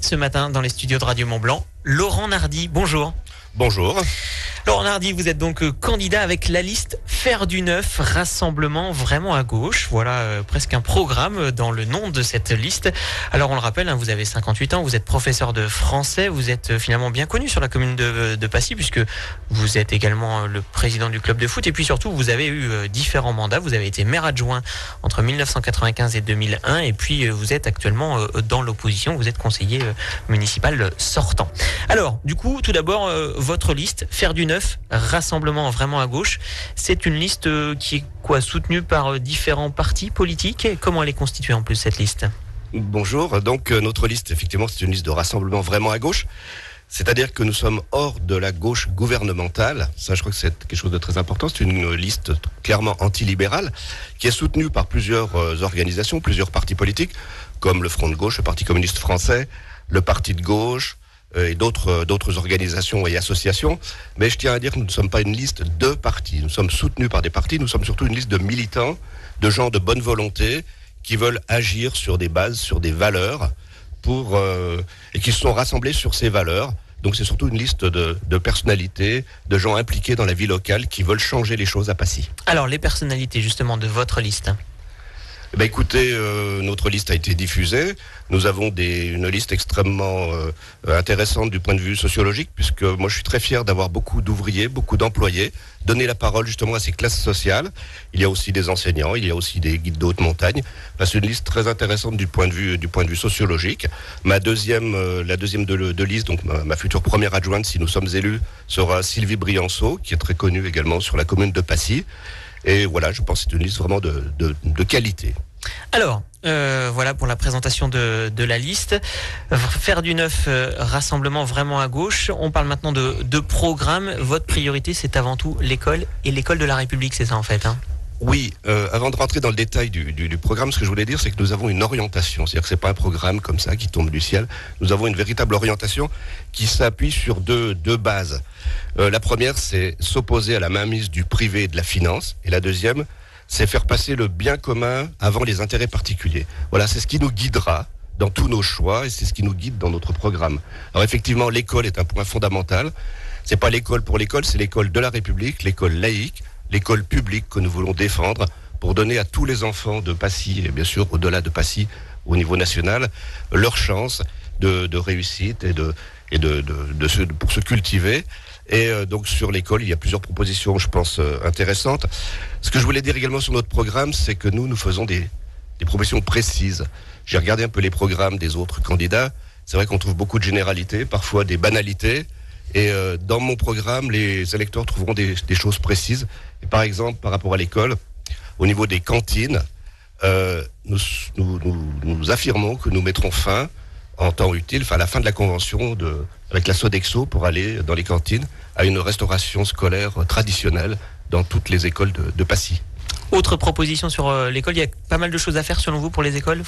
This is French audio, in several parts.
Ce matin, dans les studios de Radio Mont-Blanc, Laurent Nardy, bonjour. Bonjour. Laurent Nardy, vous êtes donc candidat avec la liste Faire du Neuf, rassemblement vraiment à gauche. Voilà presque un programme dans le nom de cette liste. Alors on le rappelle, vous avez 58 ans, vous êtes professeur de français, vous êtes finalement bien connu sur la commune de Passy puisque vous êtes également le président du club de foot et puis surtout vous avez eu différents mandats. Vous avez été maire adjoint entre 1995 et 2001 et puis vous êtes actuellement dans l'opposition, vous êtes conseiller municipal sortant. Alors du coup, tout d'abord, votre liste Faire du Neuf, rassemblement vraiment à gauche, c'est une liste qui est soutenue par différents partis politiques. Et comment elle est constituée en plus cette liste ? Bonjour, donc notre liste effectivement c'est une liste de rassemblement vraiment à gauche, c'est-à-dire que nous sommes hors de la gauche gouvernementale, ça je crois que c'est quelque chose de très important, c'est une liste clairement antilibérale qui est soutenue par plusieurs organisations, plusieurs partis politiques comme le Front de gauche, le Parti communiste français, le Parti de gauche, et d'autres organisations et associations. Mais je tiens à dire que nous ne sommes pas une liste de partis. Nous sommes soutenus par des partis. Nous sommes surtout une liste de militants, de gens de bonne volonté qui veulent agir sur des bases, sur des valeurs et qui se sont rassemblés sur ces valeurs. Donc c'est surtout une liste de personnalités, de gens impliqués dans la vie locale qui veulent changer les choses à Passy. Alors les personnalités justement de votre liste ? Écoutez, notre liste a été diffusée. Nous avons une liste extrêmement intéressante du point de vue sociologique, puisque moi je suis très fier d'avoir beaucoup d'ouvriers, beaucoup d'employés, donner la parole justement à ces classes sociales. Il y a aussi des enseignants, il y a aussi des guides de haute montagne. C'est une liste très intéressante du point de vue sociologique. La deuxième de liste, donc ma future première adjointe, si nous sommes élus, sera Sylvie Brianceau, qui est très connue également sur la commune de Passy. Et voilà, je pense que c'est une liste vraiment de qualité. Alors, voilà pour la présentation de la liste. Faire du Neuf, rassemblement vraiment à gauche. On parle maintenant de programme. Votre priorité, c'est avant tout l'école et l'école de la République, c'est ça en fait, Oui, avant de rentrer dans le détail du programme, ce que je voulais dire, c'est que nous avons une orientation. C'est-à-dire que c'est pas un programme comme ça qui tombe du ciel. Nous avons une véritable orientation qui s'appuie sur deux bases. La première, c'est s'opposer à la mainmise du privé et de la finance. Et la deuxième, c'est faire passer le bien commun avant les intérêts particuliers. Voilà, c'est ce qui nous guidera dans tous nos choix et c'est ce qui nous guide dans notre programme. Alors effectivement, l'école est un point fondamental. C'est pas l'école pour l'école, c'est l'école de la République, l'école laïque, l'école publique que nous voulons défendre pour donner à tous les enfants de Passy, et bien sûr au-delà de Passy, au niveau national, leur chance de réussite pour se cultiver. Et donc sur l'école, il y a plusieurs propositions, je pense, intéressantes. Ce que je voulais dire également sur notre programme, c'est que nous faisons des propositions précises. J'ai regardé un peu les programmes des autres candidats. C'est vrai qu'on trouve beaucoup de généralités, parfois des banalités. Et dans mon programme, les électeurs trouveront des choses précises. Et par exemple, par rapport à l'école, au niveau des cantines, nous affirmons que nous mettrons fin, en temps utile, à la fin de la convention avec la Sodexo pour aller dans les cantines à une restauration scolaire traditionnelle dans toutes les écoles de Passy. Autre proposition sur l'école, il y a pas mal de choses à faire selon vous pour les écoles ?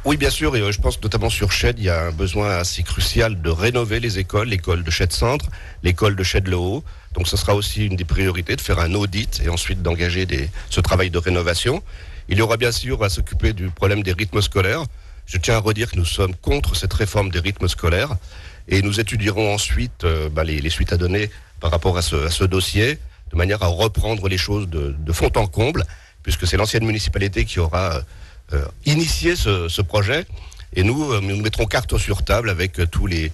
Oui, bien sûr, et je pense notamment sur Chède, il y a un besoin assez crucial de rénover les écoles, l'école de Chède-Centre, l'école de Chède-le-Haut. Donc ce sera aussi une des priorités de faire un audit et ensuite d'engager ce travail de rénovation. Il y aura bien sûr à s'occuper du problème des rythmes scolaires. Je tiens à redire que nous sommes contre cette réforme des rythmes scolaires et nous étudierons ensuite les suites à donner par rapport à ce dossier, de manière à reprendre les choses de fond en comble, puisque c'est l'ancienne municipalité qui aura initié ce projet. Et nous mettrons carte sur table avec tous les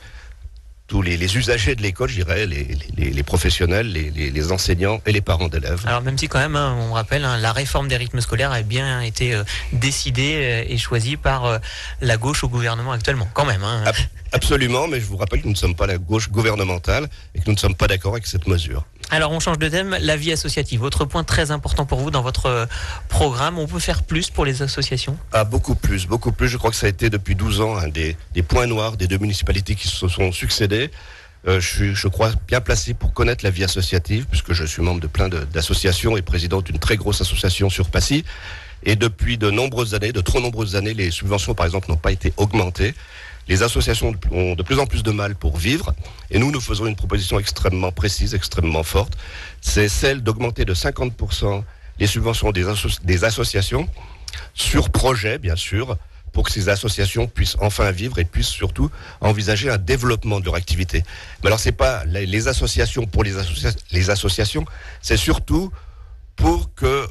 usagers de l'école, je dirais, les professionnels, les enseignants et les parents d'élèves. Alors même si quand même, on rappelle, la réforme des rythmes scolaires a bien été décidée et choisie par la gauche au gouvernement actuellement, quand même. Absolument, mais je vous rappelle que nous ne sommes pas la gauche gouvernementale et que nous ne sommes pas d'accord avec cette mesure. Alors on change de thème, la vie associative. Autre point très important pour vous dans votre programme, on peut faire plus pour les associations ? Beaucoup plus. Je crois que ça a été depuis 12 ans un des points noirs des deux municipalités qui se sont succédées. Je crois bien placé pour connaître la vie associative, puisque je suis membre de plein d'associations et président d'une très grosse association sur Passy. Et depuis de trop nombreuses années, les subventions par exemple n'ont pas été augmentées. Les associations ont de plus en plus de mal pour vivre et nous faisons une proposition extrêmement précise, extrêmement forte. C'est celle d'augmenter de 50% les subventions des associations sur projet, bien sûr, pour que ces associations puissent enfin vivre et puissent surtout envisager un développement de leur activité. Mais alors c'est pas les associations pour les associations, c'est surtout pour que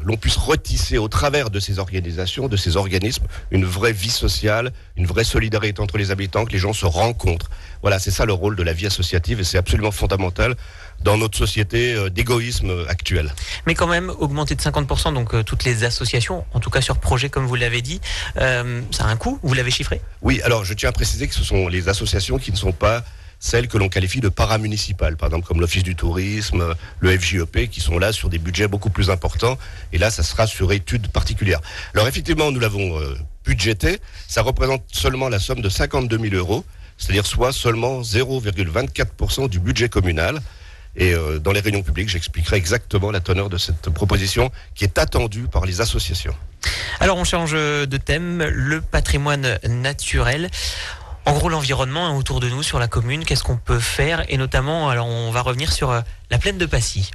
l'on puisse retisser au travers de ces organisations, de ces organismes, une vraie vie sociale, une vraie solidarité entre les habitants, que les gens se rencontrent. Voilà, c'est ça le rôle de la vie associative et c'est absolument fondamental dans notre société d'égoïsme actuel. Mais quand même, augmenter de 50%, donc toutes les associations, en tout cas sur projet comme vous l'avez dit, ça a un coût, vous l'avez chiffré ? Oui, alors je tiens à préciser que ce sont les associations qui ne sont pas celles que l'on qualifie de paramunicipales, par exemple comme l'Office du tourisme, le FJEP, qui sont là sur des budgets beaucoup plus importants, et là ça sera sur études particulières. Alors effectivement, nous l'avons budgété, ça représente seulement la somme de 52 000 euros, c'est-à-dire soit seulement 0,24% du budget communal. Et dans les réunions publiques, j'expliquerai exactement la teneur de cette proposition qui est attendue par les associations. Alors on change de thème, le patrimoine naturel. En gros, l'environnement autour de nous, sur la commune, qu'est-ce qu'on peut faire ? Et notamment, alors on va revenir sur la plaine de Passy.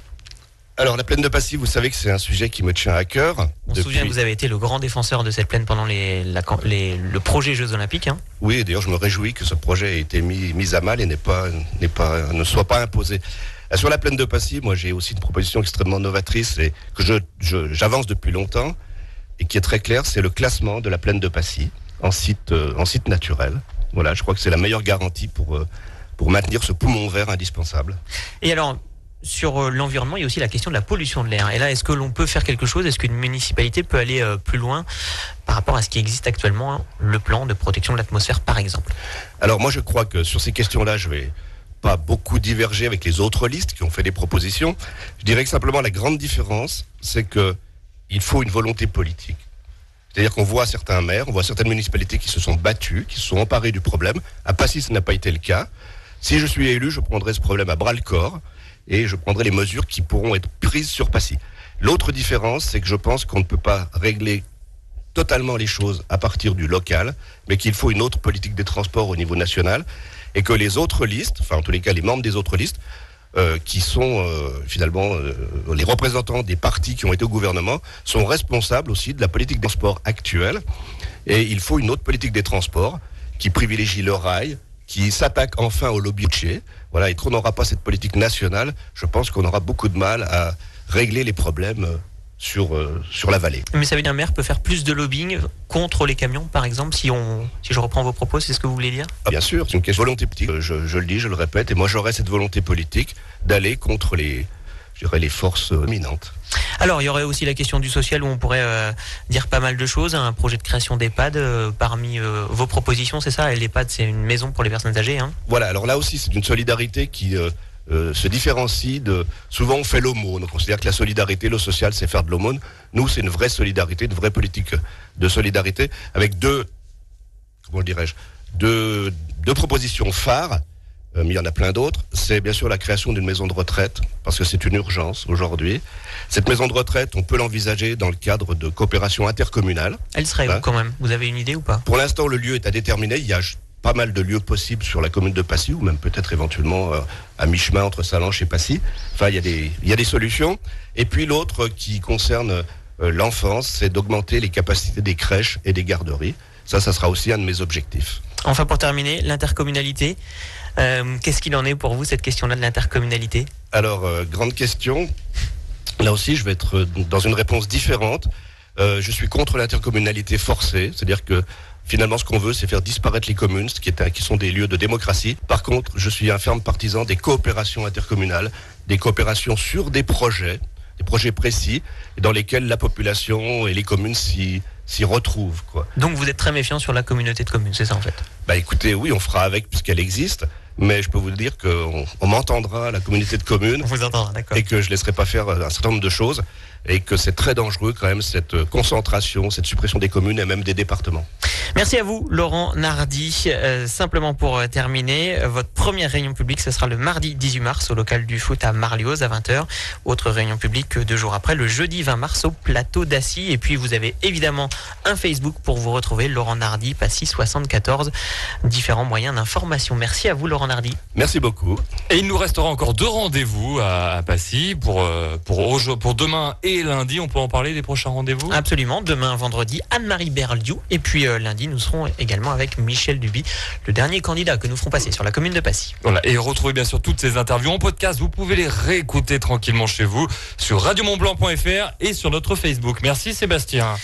Alors la plaine de Passy, vous savez que c'est un sujet qui me tient à cœur. On se souvient que vous avez été le grand défenseur de cette plaine pendant le projet Jeux Olympiques. Hein. Oui, d'ailleurs je me réjouis que ce projet ait été mis à mal et ne soit pas imposé. Sur la plaine de Passy, moi j'ai aussi une proposition extrêmement novatrice et que j'avance depuis longtemps et qui est très claire, c'est le classement de la plaine de Passy en site naturel. Voilà, je crois que c'est la meilleure garantie pour maintenir ce poumon vert indispensable. Et alors, sur l'environnement, il y a aussi la question de la pollution de l'air. Et là, est-ce que l'on peut faire quelque chose ? Est-ce qu'une municipalité peut aller plus loin par rapport à ce qui existe actuellement, le plan de protection de l'atmosphère, par exemple ? Alors moi, je crois que sur ces questions-là, je vais pas beaucoup diverger avec les autres listes qui ont fait des propositions. Je dirais que simplement la grande différence, c'est qu'il faut une volonté politique. C'est-à-dire qu'on voit certains maires, on voit certaines municipalités qui se sont battues, qui se sont emparées du problème. À Passy, ce n'a pas été le cas. Si je suis élu, je prendrai ce problème à bras-le-corps et je prendrai les mesures qui pourront être prises sur Passy. L'autre différence, c'est que je pense qu'on ne peut pas régler totalement les choses à partir du local, mais qu'il faut une autre politique des transports au niveau national et que les autres listes, enfin en tous les cas les membres des autres listes, qui sont finalement les représentants des partis qui ont été au gouvernement, sont responsables aussi de la politique des transports actuelle. Et il faut une autre politique des transports qui privilégie le rail, qui s'attaque enfin au lobby routier. Voilà, et qu'on n'aura pas cette politique nationale, je pense qu'on aura beaucoup de mal à régler les problèmes sur la vallée. Mais ça veut dire qu'un maire peut faire plus de lobbying contre les camions, par exemple, si je reprends vos propos, c'est ce que vous voulez dire ? Bien sûr, c'est une question de volonté politique, je le dis, je le répète, et moi j'aurai cette volonté politique d'aller contre les forces dominantes. Alors, il y aurait aussi la question du social où on pourrait dire pas mal de choses, un projet de création d'EHPAD parmi vos propositions, c'est ça ? Et l'EHPAD, c'est une maison pour les personnes âgées. Hein. Voilà, alors là aussi, c'est une solidarité qui se différencie souvent on fait l'aumône, on considère que la solidarité, le social, c'est faire de l'aumône. Nous, c'est une vraie solidarité, une vraie politique de solidarité avec deux propositions phares, mais il y en a plein d'autres. C'est bien sûr la création d'une maison de retraite, parce que c'est une urgence aujourd'hui. Cette maison de retraite, on peut l'envisager dans le cadre de coopération intercommunale. Elle serait où quand même ? Vous avez une idée ou pas ? Pour l'instant, le lieu est à déterminer. Il y a pas mal de lieux possibles sur la commune de Passy, ou même peut-être éventuellement à mi-chemin entre Sallanches et Passy. Enfin, il y a des solutions. Et puis l'autre qui concerne l'enfance, c'est d'augmenter les capacités des crèches et des garderies. Ça sera aussi un de mes objectifs. Enfin, pour terminer, l'intercommunalité. Qu'est-ce qu'il en est pour vous, cette question-là de l'intercommunalité ? Alors, grande question. Là aussi, je vais être dans une réponse différente. Je suis contre l'intercommunalité forcée, c'est-à-dire que finalement, ce qu'on veut, c'est faire disparaître les communes, qui sont des lieux de démocratie. Par contre, je suis un ferme partisan des coopérations intercommunales, des coopérations sur des projets précis, dans lesquels la population et les communes s'y retrouvent, quoi. Donc vous êtes très méfiant sur la communauté de communes, c'est ça en fait ? Bah écoutez, oui, on fera avec puisqu'elle existe, mais je peux vous dire qu'on m'entendra, la communauté de communes, on vous entendra, d'accord. Et que je ne laisserai pas faire un certain nombre de choses, et que c'est très dangereux quand même cette concentration, cette suppression des communes et même des départements. Merci à vous, Laurent Nardy. Simplement pour terminer, votre première réunion publique, ce sera le mardi 18 mars au local du foot à Marlioz à 20h. Autre réunion publique 2 jours après, le jeudi 20 mars au plateau d'Assy. Et puis vous avez évidemment un Facebook pour vous retrouver, Laurent Nardy, Passy 74. Différents moyens d'information. Merci à vous, Laurent Nardy. Merci beaucoup. Et il nous restera encore 2 rendez-vous à Passy pour demain et et lundi, on peut en parler des prochains rendez-vous? Absolument. Demain, vendredi, Anne-Marie Berliou. Et puis lundi, nous serons également avec Michel Duby, le dernier candidat que nous ferons passer sur la commune de Passy. Voilà. Et retrouvez bien sûr toutes ces interviews en podcast. Vous pouvez les réécouter tranquillement chez vous sur radiomontblanc.fr et sur notre Facebook. Merci Sébastien.